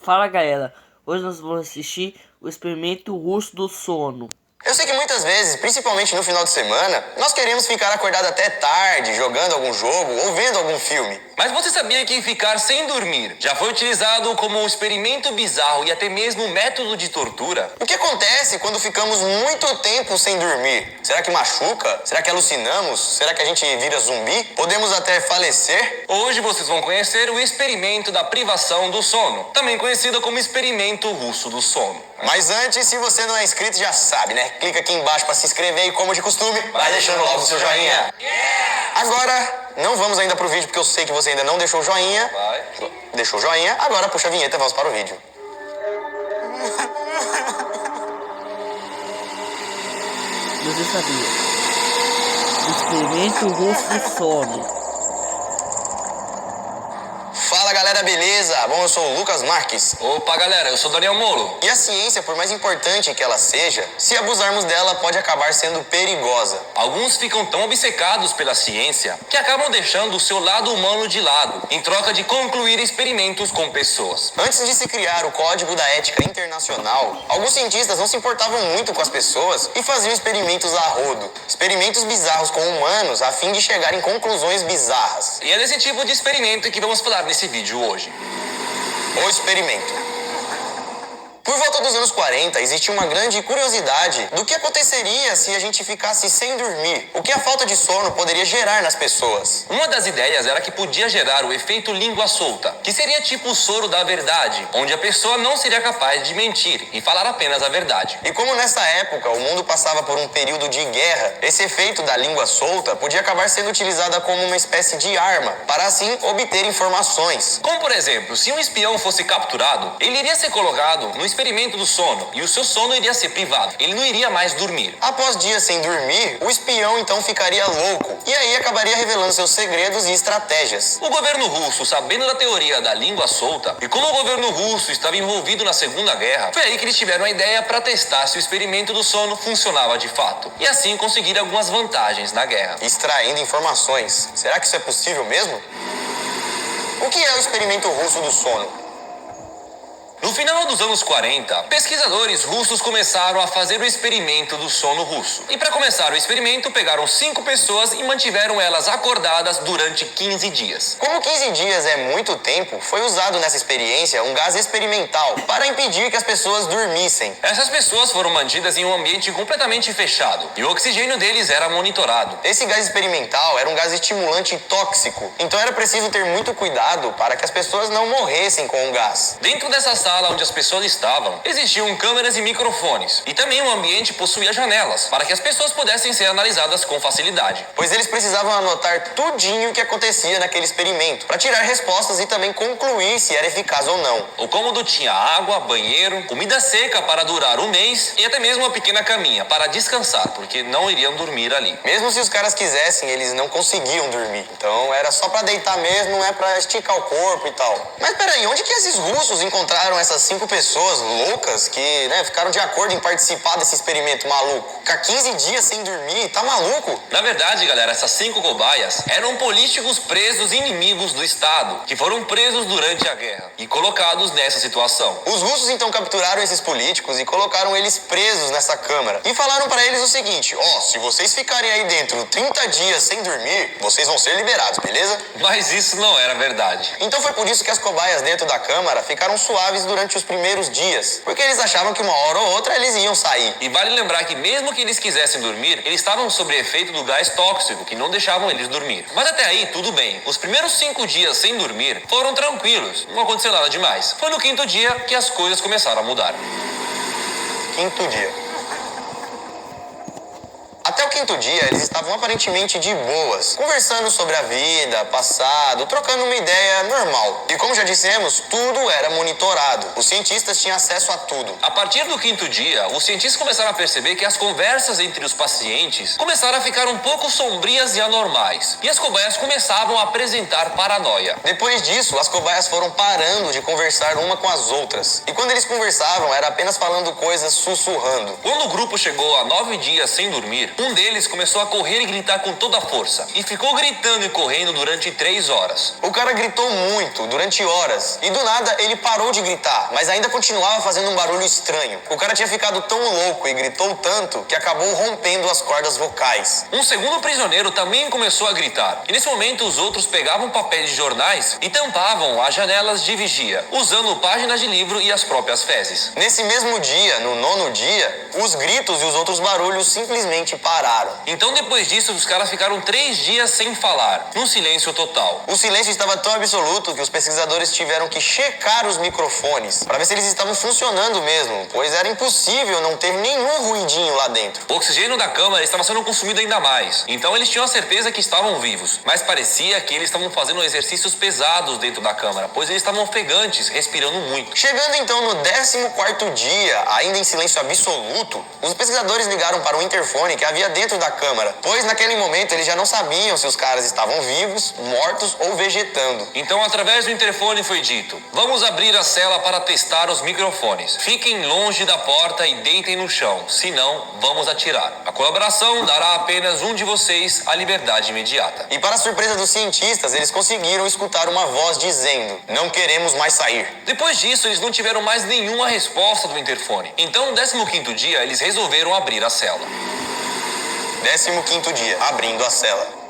Fala galera, hoje nós vamos assistir o experimento russo do sono. Eu sei que muitas vezes, principalmente no final de semana, nós queremos ficar acordado até tarde, jogando algum jogo ou vendo algum filme. Mas você sabia que ficar sem dormir já foi utilizado como um experimento bizarro e até mesmo método de tortura? O que acontece quando ficamos muito tempo sem dormir? Será que machuca? Será que alucinamos? Será que a gente vira zumbi? Podemos até falecer? Hoje vocês vão conhecer o experimento da privação do sono, também conhecido como experimento russo do sono. Mas antes, se você não é inscrito, já sabe, né? Clica aqui embaixo para se inscrever e, como de costume, vai deixando logo o seu joinha. Agora, não vamos ainda pro vídeo, porque eu sei que você ainda não deixou o joinha. Vai. Deixou o joinha, agora puxa a vinheta e vamos para o vídeo. Você sabia? O experimento russo do sono. Fala galera, beleza? Bom, eu sou o Lucas Marques. Opa galera, eu sou Daniel Molo. E a ciência, por mais importante que ela seja, se abusarmos dela pode acabar sendo perigosa. Alguns ficam tão obcecados pela ciência que acabam deixando o seu lado humano de lado, em troca de concluir experimentos com pessoas. Antes de se criar o Código da Ética Internacional, alguns cientistas não se importavam muito com as pessoas e faziam experimentos a rodo. Experimentos bizarros com humanos a fim de chegar em conclusões bizarras. E é desse tipo de experimento que vamos falar nesse vídeo hoje. O experimento. Por volta dos anos 40, existia uma grande curiosidade do que aconteceria se a gente ficasse sem dormir, o que a falta de sono poderia gerar nas pessoas. Uma das ideias era que podia gerar o efeito língua solta, que seria tipo o soro da verdade, onde a pessoa não seria capaz de mentir e falar apenas a verdade. E como nessa época o mundo passava por um período de guerra, esse efeito da língua solta podia acabar sendo utilizada como uma espécie de arma, para assim obter informações. Como por exemplo, se um espião fosse capturado, ele iria ser colocado no experimento do sono e o seu sono iria ser privado. Ele não iria mais dormir. Após dias sem dormir, o espião então ficaria louco e aí acabaria revelando seus segredos e estratégias. O governo russo, sabendo da teoria da língua solta e como o governo russo estava envolvido na Segunda Guerra, foi aí que eles tiveram a ideia para testar se o experimento do sono funcionava de fato e assim conseguir algumas vantagens na guerra. Extraindo informações. Será que isso é possível mesmo? O que é o experimento russo do sono? No final dos anos 40, pesquisadores russos começaram a fazer o experimento do sono russo. E para começar o experimento, pegaram 5 pessoas e mantiveram elas acordadas durante 15 dias. Como 15 dias é muito tempo, foi usado nessa experiência um gás experimental para impedir que as pessoas dormissem. Essas pessoas foram mantidas em um ambiente completamente fechado e o oxigênio deles era monitorado. Esse gás experimental era um gás estimulante tóxico, então era preciso ter muito cuidado para que as pessoas não morressem com o gás. Dentro dessa sala onde as pessoas estavam, existiam câmeras e microfones. E também o ambiente possuía janelas, para que as pessoas pudessem ser analisadas com facilidade. Pois eles precisavam anotar tudinho o que acontecia naquele experimento, para tirar respostas e também concluir se era eficaz ou não. O cômodo tinha água, banheiro, comida seca para durar um mês e até mesmo uma pequena caminha para descansar, porque não iriam dormir ali. Mesmo se os caras quisessem, eles não conseguiam dormir. Então era só para deitar mesmo, não é para esticar o corpo e tal. Mas peraí, onde que esses russos encontraram essas 5 pessoas loucas que, ficaram de acordo em participar desse experimento maluco? Ficar 15 dias sem dormir, tá maluco? Na verdade, galera, essas 5 cobaias eram políticos presos inimigos do Estado, que foram presos durante a guerra e colocados nessa situação. Os russos então capturaram esses políticos e colocaram eles presos nessa câmara. E falaram para eles o seguinte: se vocês ficarem aí dentro 30 dias sem dormir, vocês vão ser liberados, beleza? Mas isso não era verdade. Então foi por isso que as cobaias dentro da câmara ficaram suaves durante os primeiros dias, porque eles achavam que uma hora ou outra eles iam sair. E vale lembrar que mesmo que eles quisessem dormir, eles estavam sob efeito do gás tóxico, que não deixavam eles dormir. Mas até aí, tudo bem. Os primeiros 5 dias sem dormir foram tranquilos, não aconteceu nada demais. Foi no 5º dia que as coisas começaram a mudar. 5º dia. Até o 5º dia, eles estavam aparentemente de boas, conversando sobre a vida, passado, trocando uma ideia normal. E como já dissemos, tudo era monitorado. Os cientistas tinham acesso a tudo. A partir do 5º dia, os cientistas começaram a perceber que as conversas entre os pacientes começaram a ficar um pouco sombrias e anormais. E as cobaias começavam a apresentar paranoia. Depois disso, as cobaias foram parando de conversar uma com as outras. E quando eles conversavam, era apenas falando coisas sussurrando. Quando o grupo chegou a 9 dias sem dormir, Um deles começou a correr e gritar com toda a força, e ficou gritando e correndo durante 3 horas. O cara gritou muito, durante horas, e do nada ele parou de gritar, mas ainda continuava fazendo um barulho estranho. O cara tinha ficado tão louco e gritou tanto que acabou rompendo as cordas vocais. Um segundo prisioneiro também começou a gritar, e nesse momento os outros pegavam papéis de jornais e tampavam as janelas de vigia, usando páginas de livro e as próprias fezes. Nesse mesmo dia, no 9º dia, os gritos e os outros barulhos simplesmente pararam. Então depois disso os caras ficaram 3 dias sem falar, num silêncio total. O silêncio estava tão absoluto que os pesquisadores tiveram que checar os microfones para ver se eles estavam funcionando mesmo, pois era impossível não ter nenhum ruidinho lá dentro. O oxigênio da câmara estava sendo consumido ainda mais, então eles tinham a certeza que estavam vivos, mas parecia que eles estavam fazendo exercícios pesados dentro da câmara, pois eles estavam ofegantes, respirando muito. Chegando então no 14º dia, ainda em silêncio absoluto, os pesquisadores ligaram para o interfone que havia dentro da câmara, pois naquele momento eles já não sabiam se os caras estavam vivos, mortos ou vegetando. Então, através do interfone foi dito: vamos abrir a cela para testar os microfones. Fiquem longe da porta e deitem no chão, senão vamos atirar. A colaboração dará apenas um de vocês a liberdade imediata. E para surpresa dos cientistas, eles conseguiram escutar uma voz dizendo: não queremos mais sair. Depois disso, eles não tiveram mais nenhuma resposta do interfone. Então, no 15º dia, eles resolveram abrir a cela. 15º dia, abrindo a cela.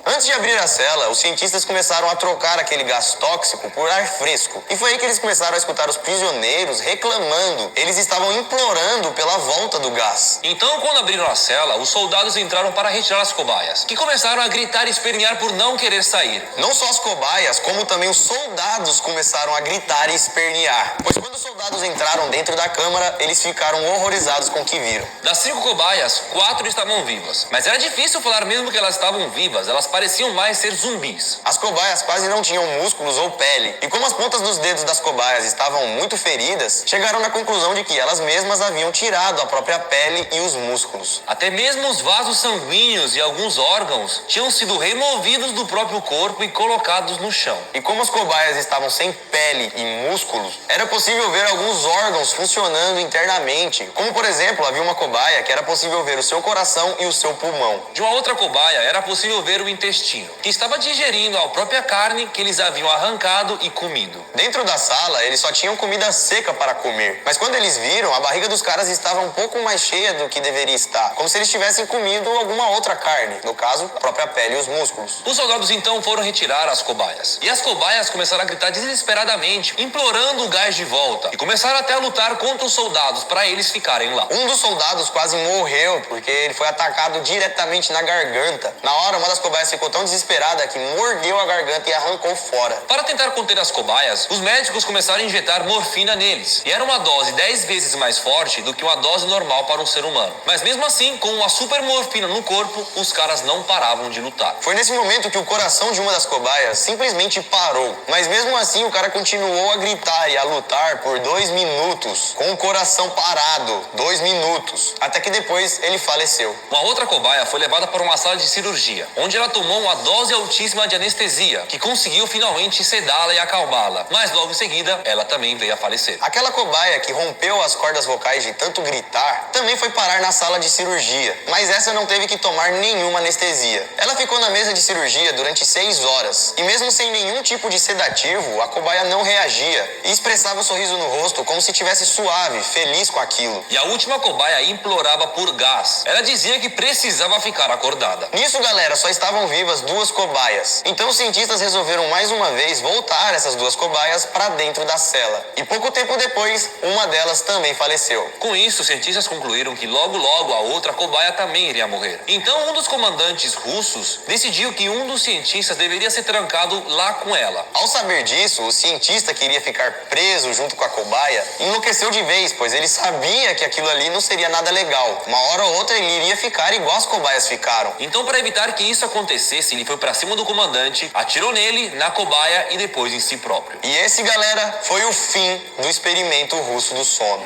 Antes de abrir a cela, os cientistas começaram a trocar aquele gás tóxico por ar fresco. E foi aí que eles começaram a escutar os prisioneiros reclamando. Eles estavam implorando pela volta do gás. Então, quando abriram a cela, os soldados entraram para retirar as cobaias, que começaram a gritar e espernear por não querer sair. Não só as cobaias, como também os soldados começaram a gritar e espernear. Pois quando os soldados entraram dentro da câmara, eles ficaram horrorizados com o que viram. Das 5 cobaias, 4 estavam vivas. Mas era difícil falar mesmo que elas estavam vivas, elas pareciam mais ser zumbis. As cobaias quase não tinham músculos ou pele, e como as pontas dos dedos das cobaias estavam muito feridas, chegaram na conclusão de que elas mesmas haviam tirado a própria pele e os músculos. Até mesmo os vasos sanguíneos e alguns órgãos tinham sido removidos do próprio corpo e colocados no chão. E como as cobaias estavam sem pele e músculos, era possível ver alguns órgãos funcionando internamente, como por exemplo, havia uma cobaia que era possível ver o seu coração e o seu pulmão. De uma outra cobaia era possível ver o intestino, que estava digerindo a própria carne que eles haviam arrancado e comido. Dentro da sala, eles só tinham comida seca para comer, mas quando eles viram, a barriga dos caras estava um pouco mais cheia do que deveria estar, como se eles tivessem comido alguma outra carne, no caso, a própria pele e os músculos. Os soldados então foram retirar as cobaias, e as cobaias começaram a gritar desesperadamente, implorando o gás de volta, e começaram até a lutar contra os soldados para eles ficarem lá. Um dos soldados quase morreu, porque ele foi atacado diretamente na garganta. Na hora, uma das cobaias ficou tão desesperada que mordeu a garganta e arrancou fora. Para tentar conter as cobaias, os médicos começaram a injetar morfina neles, e era uma dose 10 vezes mais forte do que uma dose normal para um ser humano. Mas mesmo assim, com uma super morfina no corpo, os caras não paravam de lutar. Foi nesse momento que o coração de uma das cobaias simplesmente parou, mas mesmo assim o cara continuou a gritar e a lutar por 2 minutos, com o coração parado, 2 minutos, até que depois ele faleceu. Uma outra cobaia foi levada para uma sala de cirurgia, onde ela tomou uma dose altíssima de anestesia, que conseguiu finalmente sedá-la e acalmá-la, mas logo em seguida ela também veio a falecer. Aquela cobaia que rompeu as cordas vocais de tanto gritar também foi parar na sala de cirurgia, mas essa não teve que tomar nenhuma anestesia. Ela ficou na mesa de cirurgia durante 6 horas, e mesmo sem nenhum tipo de sedativo, a cobaia não reagia e expressava um sorriso no rosto como se estivesse suave, feliz com aquilo. E a última cobaia implorava por gás. Ela dizia que precisava ficar acordada. Nisso, galera, só estavam vivas 2 cobaias. Então os cientistas resolveram mais uma vez voltar essas 2 cobaias para dentro da cela. E pouco tempo depois, uma delas também faleceu. Com isso, os cientistas concluíram que logo a outra cobaia também iria morrer. Então um dos comandantes russos decidiu que um dos cientistas deveria ser trancado lá com ela. Ao saber disso, o cientista que iria ficar preso junto com a cobaia enlouqueceu de vez, pois ele sabia que aquilo ali não seria nada legal. Uma hora ou outra ele iria ficar igual as cobaias ficaram. Então, para evitar que isso acontecesse, ele foi para cima do comandante, atirou nele, na cobaia e depois em si próprio. E esse, galera, foi o fim do experimento russo do sono.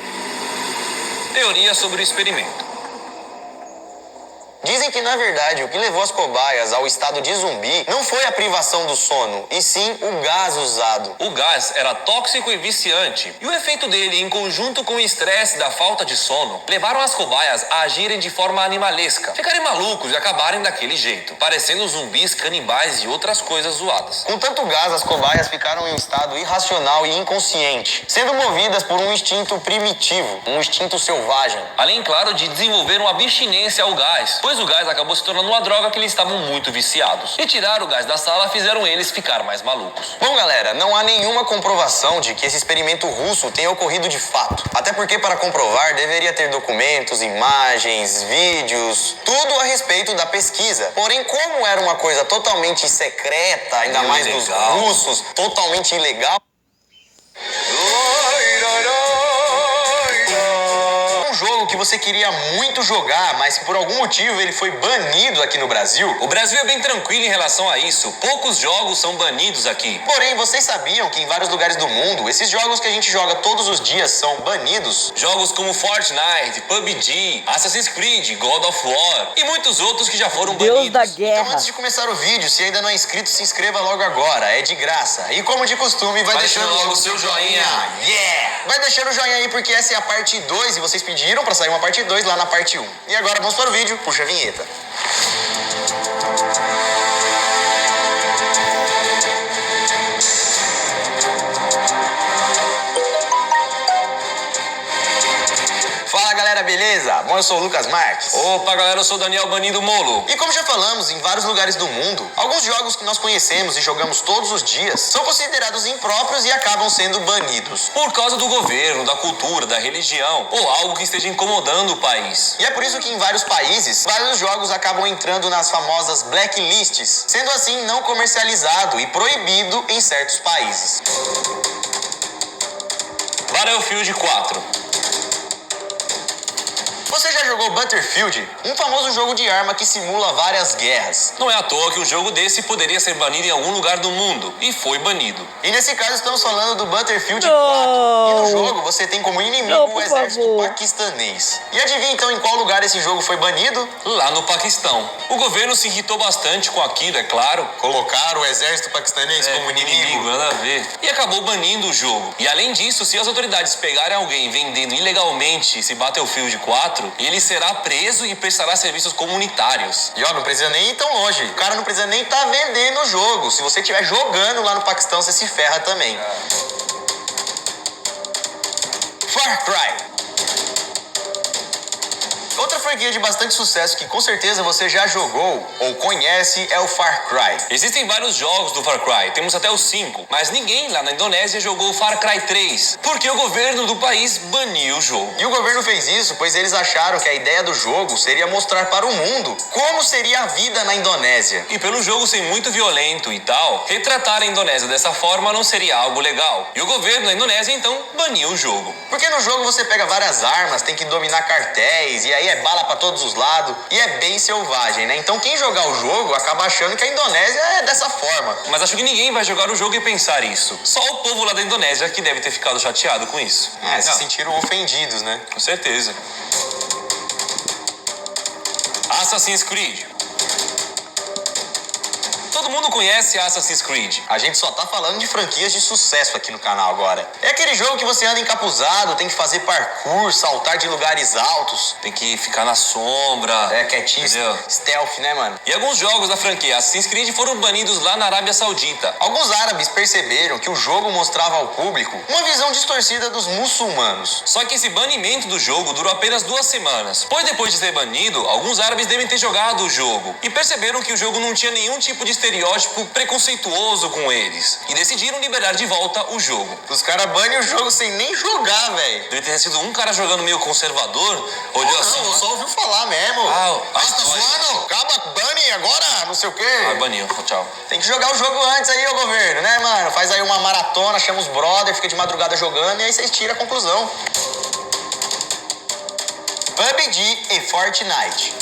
Teoria sobre o experimento. Dizem Dizem que, na verdade, o que levou as cobaias ao estado de zumbi não foi a privação do sono, e sim o gás usado. O gás era tóxico e viciante, e o efeito dele, em conjunto com o estresse da falta de sono, levaram as cobaias a agirem de forma animalesca, ficarem malucos e acabarem daquele jeito, parecendo zumbis, canibais e outras coisas zoadas. Com tanto gás, as cobaias ficaram em um estado irracional e inconsciente, sendo movidas por um instinto primitivo, um instinto selvagem. Além, claro, de desenvolver uma abstinência ao gás, pois o gás acabou se tornando uma droga que eles estavam muito viciados. E tirar o gás da sala fizeram eles ficar mais malucos. Bom, galera, não há nenhuma comprovação de que esse experimento russo tenha ocorrido de fato. Até porque, para comprovar, deveria ter documentos, imagens, vídeos, tudo a respeito da pesquisa. Porém, como era uma coisa totalmente secreta, ainda mais dos russos, totalmente ilegal, um jogo que você queria muito jogar, mas que por algum motivo ele foi banido aqui no Brasil. O Brasil é bem tranquilo em relação a isso. Poucos jogos são banidos aqui. Porém, vocês sabiam que em vários lugares do mundo, esses jogos que a gente joga todos os dias são banidos? Jogos como Fortnite, PUBG, Assassin's Creed, God of War e muitos outros que já foram Deus banidos. da Então, guerra. antes de começar o vídeo, se ainda não é inscrito, se inscreva logo agora. É de graça. E como de costume, vai deixando logo o seu joinha. Yeah! Vai deixando o joinha aí, porque essa é a parte 2 e vocês pediram pra sair uma parte 2 lá na parte 1. E agora vamos para o vídeo. Puxa a vinheta. Fala, galera, beleza? Bom, eu sou o Lucas Marques. Opa, galera, eu sou o Daniel Banido Molo. E como já falamos, em vários lugares do mundo, alguns jogos que nós conhecemos e jogamos todos os dias são considerados impróprios e acabam sendo banidos. Por causa do governo, da cultura, da religião ou algo que esteja incomodando o país. E é por isso que em vários países, vários jogos acabam entrando nas famosas blacklists, sendo assim não comercializado e proibido em certos países. Battlefield 4. Você já jogou Battlefield? Um famoso jogo de arma que simula várias guerras. Não é à toa que um jogo desse poderia ser banido em algum lugar do mundo. E foi banido. E nesse caso estamos falando do Battlefield 4. Não. E no jogo você tem como inimigo Não, o por exército favor. paquistanês. E adivinha então em qual lugar esse jogo foi banido? Lá no Paquistão. O governo se irritou bastante com aquilo, é claro. Colocaram o exército paquistanês como inimigo. Nada a ver. E acabou banindo o jogo. E além disso, se as autoridades pegarem alguém vendendo ilegalmente esse Battlefield 4, ele será preso e prestará serviços comunitários. E ó, não precisa nem ir tão longe. O cara não precisa nem estar vendendo o jogo. Se você estiver jogando lá no Paquistão, você se ferra também. Far Cry. Outra franquia de bastante sucesso que com certeza você já jogou ou conhece é o Far Cry. Existem vários jogos do Far Cry, temos até os 5, mas ninguém lá na Indonésia jogou o Far Cry 3, porque o governo do país baniu o jogo. E o governo fez isso pois eles acharam que a ideia do jogo seria mostrar para o mundo como seria a vida na Indonésia. E pelo jogo ser muito violento e tal, retratar a Indonésia dessa forma não seria algo legal. E o governo da Indonésia então baniu o jogo. Porque no jogo você pega várias armas, tem que dominar cartéis, e aí é bala pra todos os lados, e é bem selvagem, né? Então quem jogar o jogo acaba achando que a Indonésia é dessa forma. Mas acho que ninguém vai jogar o jogo e pensar isso. Só o povo lá da Indonésia que deve ter ficado chateado com isso. Se sentiram ofendidos, né? Com certeza. Assassin's Creed. Todo mundo conhece Assassin's Creed. A gente só tá falando de franquias de sucesso aqui no canal agora. É aquele jogo que você anda encapuzado, tem que fazer parkour, saltar de lugares altos. Tem que ficar na sombra. É, quietinho, entendeu? stealth, né, mano? E alguns jogos da franquia Assassin's Creed foram banidos lá na Arábia Saudita. Alguns árabes perceberam que o jogo mostrava ao público uma visão distorcida dos muçulmanos. Só que esse banimento do jogo durou apenas 2 semanas. Pois depois de ser banido, alguns árabes devem ter jogado o jogo. E perceberam que o jogo não tinha nenhum tipo de estereótipo preconceituoso com eles. E decidiram liberar de volta o jogo. Os caras banem o jogo sem nem jogar, velho. Deve ter sido um cara jogando meio conservador, olhou assim... Não, só ouviu falar mesmo. Tá zoando? Acaba, bane agora, não sei o quê. Baniu, tchau. Tem que jogar o jogo antes aí, ô governo, né, mano? Faz aí uma maratona, chama os brother, fica de madrugada jogando e aí vocês tiram a conclusão. PUBG e Fortnite.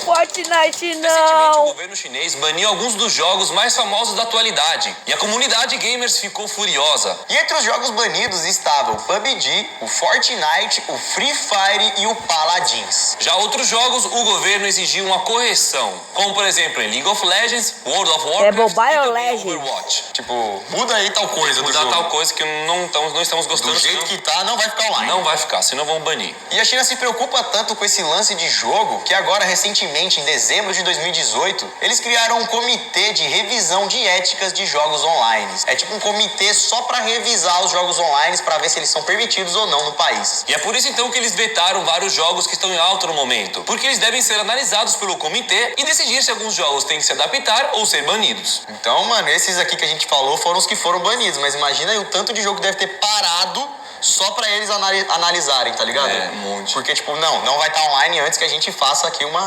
Fortnite Recentemente, o não! governo chinês baniu alguns dos jogos mais famosos da atualidade. E a comunidade gamers ficou furiosa. E entre os jogos banidos estavam o PUBG, o Fortnite, o Free Fire e o Paladins. Já outros jogos, o governo exigiu uma correção. Como, por exemplo, em League of Legends, World of Warcraft Mobile e também Legends. Overwatch. Tipo, muda aí tal coisa do Mudar jogo. tal coisa que não estamos gostando. Do jeito senão que tá, não vai ficar online. não vai ficar, senão vão banir. E a China se preocupa tanto com esse lance de jogo que agora, recentemente, em dezembro de 2018, eles criaram um comitê de revisão de éticas de jogos online. É tipo um comitê só pra revisar os jogos online pra ver se eles são permitidos ou não no país. E é por isso então que eles vetaram vários jogos que estão em alta no momento, porque eles devem ser analisados pelo comitê e decidir se alguns jogos têm que se adaptar ou ser banidos. Então, mano, esses aqui que a gente falou foram os que foram banidos, mas imagina aí o tanto de jogo que deve ter parado só pra eles analisarem, tá ligado? É, um monte. Porque, tipo, não vai estar online antes que a gente faça aqui uma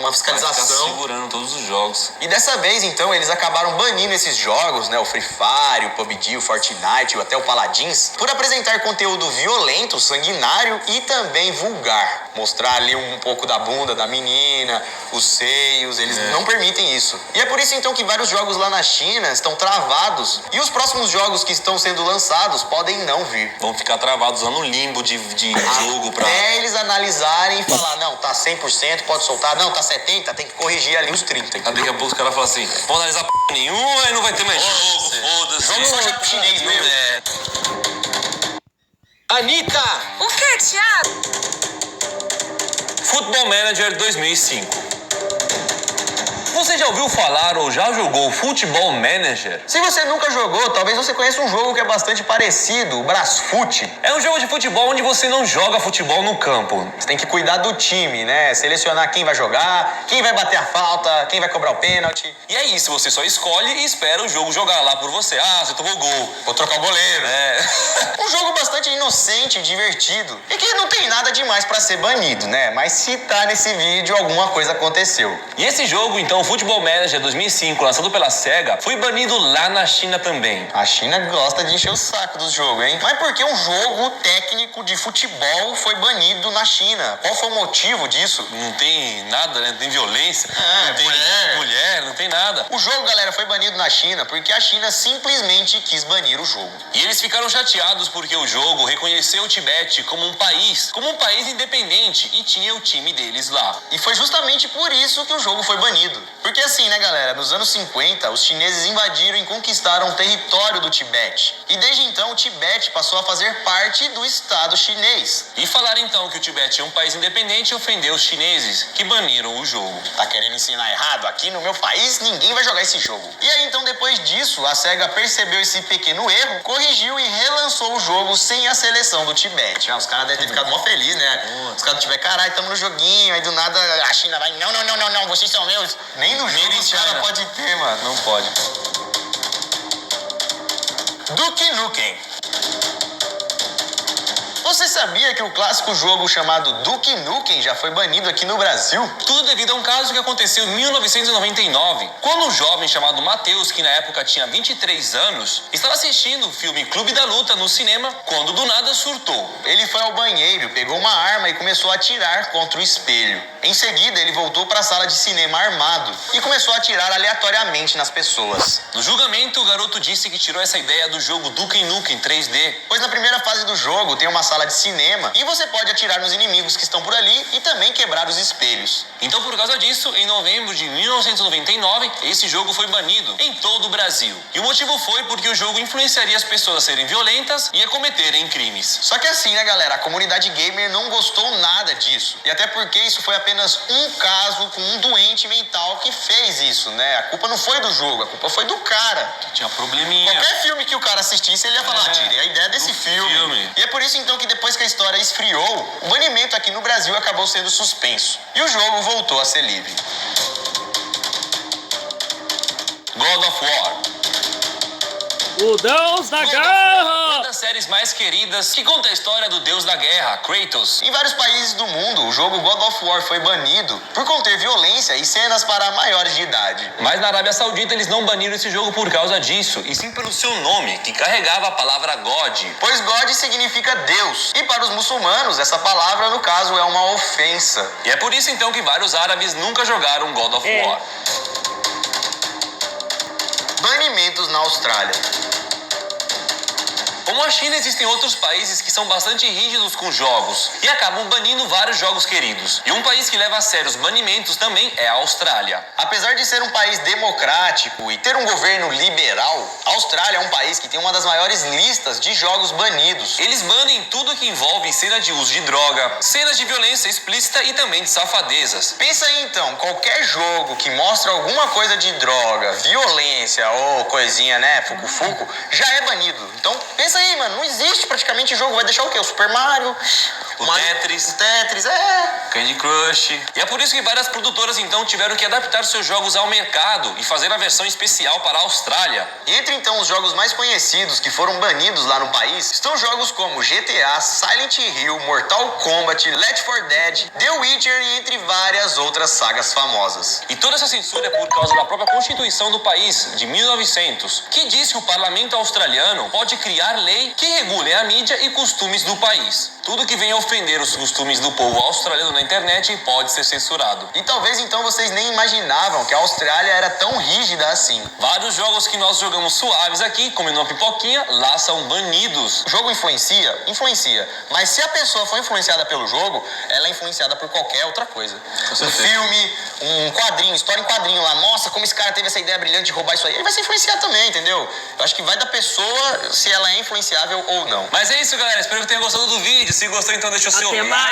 Vai fiscalização. ficar segurando todos os jogos. E dessa vez, então, eles acabaram banindo esses jogos, né? O Free Fire, o PUBG, o Fortnite, ou até o Paladins, por apresentar conteúdo violento, sanguinário e também vulgar. Mostrar ali um pouco da bunda da menina, os seios, eles não permitem isso. E é por isso, então, que vários jogos lá na China estão travados. E os próximos jogos que estão sendo lançados podem não vir. Vão ficar travados lá no limbo de jogo pra... Até eles analisarem e falar, não, tá 100%, pode soltar. Não, tá 70%, tem que corrigir ali os 30%. Aí daqui a pouco os caras falam assim, vão analisar p*** nenhuma e não vai ter mais jogo, foda-se. Vamos só já pro chinês mesmo. É. Anitta! O que, Thiago? Football Manager 2005. Você já ouviu falar ou já jogou Football Manager? Se você nunca jogou, talvez você conheça um jogo que é bastante parecido, o Brasfoot. É um jogo de futebol onde você não joga futebol no campo. Você tem que cuidar do time, né? Selecionar quem vai jogar, quem vai bater a falta, quem vai cobrar o pênalti. E é isso, você só escolhe e espera o jogo jogar lá por você. Ah, você tomou gol. Vou trocar o goleiro. É. Um jogo bastante inocente e divertido. E que não tem nada demais pra ser banido, né? Mas se tá nesse vídeo, alguma coisa aconteceu. E esse jogo, então, Football Manager 2005, lançado pela SEGA, foi banido lá na China também. A China gosta de encher o saco dos jogos, hein? Mas por que um jogo técnico de futebol foi banido na China? Qual foi o motivo disso? Não tem nada, né? Não tem violência, É, não tem mulher, não tem nada. O jogo, galera, foi banido na China porque a China simplesmente quis banir o jogo. E eles ficaram chateados porque o jogo reconheceu o Tibete como um país independente e tinha o time deles lá. E foi justamente por isso que o jogo foi banido. Porque assim, né, galera, nos anos 50, os chineses invadiram e conquistaram o território do Tibete. E desde então, o Tibete passou a fazer parte do Estado chinês. E falaram então que o Tibete é um país independente ofendeu os chineses, que baniram o jogo. Tá querendo ensinar errado? Aqui no meu país, ninguém vai jogar esse jogo. E aí, então, depois disso, a SEGA percebeu esse pequeno erro, corrigiu e relançou o jogo sem a seleção do Tibete. Os caras devem ter ficado mó felizes, né? Os caras do Tibete, caralho, tamo no joguinho, aí do nada a China vai, não, vocês são meus. Nem no jogo os caras podem ter, mano. Não pode. Duke Nukem. Você sabia que o clássico jogo chamado Duke Nukem já foi banido aqui no Brasil? Tudo devido a um caso que aconteceu em 1999, quando um jovem chamado Matheus, que na época tinha 23 anos, estava assistindo o filme Clube da Luta no cinema, quando do nada surtou. Ele foi ao banheiro, pegou uma arma e começou a atirar contra o espelho. Em seguida, ele voltou para a sala de cinema armado e começou a atirar aleatoriamente nas pessoas. No julgamento, o garoto disse que tirou essa ideia do jogo Duke Nukem 3D. Pois na primeira fase do jogo tem uma sala de cinema e você pode atirar nos inimigos que estão por ali e também quebrar os espelhos. Então, por causa disso, em novembro de 1999, esse jogo foi banido em todo o Brasil. E o motivo foi porque o jogo influenciaria as pessoas a serem violentas e a cometerem crimes. Só que assim, né, galera, a comunidade gamer não gostou nada disso. E até porque isso foi apenas um caso com um doente mental que fez isso, né? A culpa não foi do jogo, a culpa foi do cara. Tinha probleminha. Qualquer filme que o cara assistisse, ele ia falar, tirei a ideia desse filme. E é por isso, então, que depois que a história esfriou, o banimento aqui no Brasil acabou sendo suspenso. E o jogo voltou a ser livre. God of War. O Deus da Uma Guerra! das séries mais queridas que conta a história do deus da guerra, Kratos. Em vários países do mundo, o jogo God of War foi banido por conter violência e cenas para maiores de idade. Mas na Arábia Saudita eles não baniram esse jogo por causa disso, e sim pelo seu nome, que carregava a palavra God. Pois God significa Deus, e para os muçulmanos essa palavra, no caso, é uma ofensa. E é por isso então que vários árabes nunca jogaram God of War. Banimentos na Austrália. Como a China, existem outros países que são bastante rígidos com jogos e acabam banindo vários jogos queridos. E um país que leva a sério os banimentos também é a Austrália. Apesar de ser um país democrático e ter um governo liberal, a Austrália é um país que tem uma das maiores listas de jogos banidos. Eles banem tudo que envolve cena de uso de droga, cenas de violência explícita e também de safadezas. Pensa aí então, qualquer jogo que mostra alguma coisa de droga, violência ou coisinha, né, fucu-fucu, já é banido. Então pensa aí, mano, não existe praticamente jogo, vai deixar o quê? O Super Mario, O Tetris, Candy Crush. E é por isso que várias produtoras então tiveram que adaptar seus jogos ao mercado e fazer a versão especial para a Austrália. E entre então os jogos mais conhecidos que foram banidos lá no país, estão jogos como GTA, Silent Hill, Mortal Kombat, Left 4 Dead, The Witcher e entre várias outras sagas famosas. E toda essa censura é por causa da própria Constituição do país, de 1900, que diz que o parlamento australiano pode criar lei que regule a mídia e costumes do país. Tudo que venha ofender os costumes do povo australiano na internet pode ser censurado. E talvez então vocês nem imaginavam que a Austrália era tão rígida assim. Vários jogos que nós jogamos suaves aqui, comendo uma pipoquinha, lá são banidos. O jogo influencia? Influencia. Mas se a pessoa for influenciada pelo jogo, ela é influenciada por qualquer outra coisa. Um filme, um quadrinho, história em quadrinho lá. Nossa, como esse cara teve essa ideia brilhante de roubar isso aí. Ele vai se influenciar também, entendeu? Eu acho que vai da pessoa se ela é influenciável ou não. Mas é isso, galera. Espero que tenham gostado do vídeo. Se gostou, então deixa o seu like.